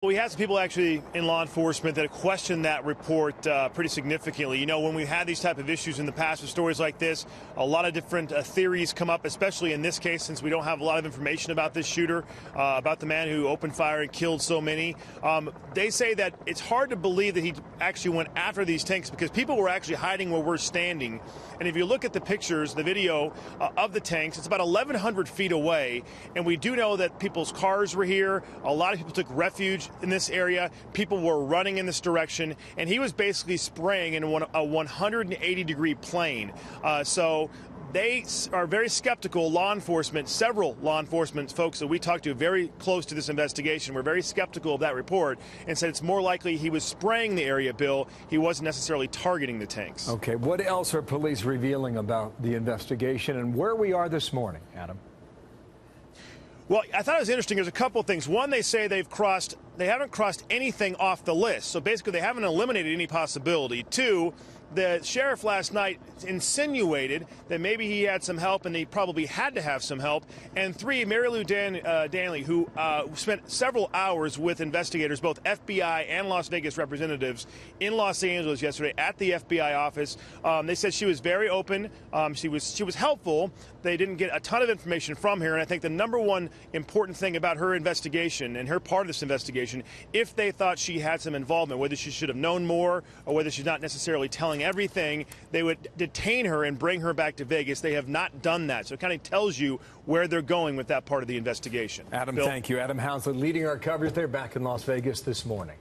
We had some people actually in law enforcement that questioned that report pretty significantly. You know, when we've had these type of issues in the past with stories like this, a lot of different theories come up, especially in this case, since we don't have a lot of information about this shooter, about the man who opened fire and killed so many. They say that it's hard to believe that he actually went after these tanks because people were actually hiding where we're standing. And if you look at the pictures, the video of the tanks, it's about 1,100 feet away. And we do know that people's cars were here. A lot of people took refuge in this area. People were running in this direction, and he was basically spraying in a 180-degree plane. So they are very skeptical. Law enforcement, several law enforcement folks that we talked to very close to this investigation were very skeptical of that report and said it's more likely he was spraying the area, Bill. He wasn't necessarily targeting the tanks. Okay, what else are police revealing about the investigation and where we are this morning, Adam? Well, I thought it was interesting. There's a couple of things. One, they say they haven't crossed anything off the list. So basically, they haven't eliminated any possibility. Two, the sheriff last night insinuated that maybe he had some help and he probably had to have some help. And three, Marilou Danley, who spent several hours with investigators, both FBI and Las Vegas representatives, in Los Angeles yesterday at the FBI office. They said she was very open. She was helpful. They didn't get a ton of information from her. And I think the number one important thing about her investigation and her part of this investigation, if they thought she had some involvement, whether she should have known more or whether she's not necessarily telling everything, they would detain her and bring her back to Vegas. They have not done that. So it kind of tells you where they're going with that part of the investigation. Adam, Bill? Thank you. Adam Housley leading our coverage there back in Las Vegas this morning.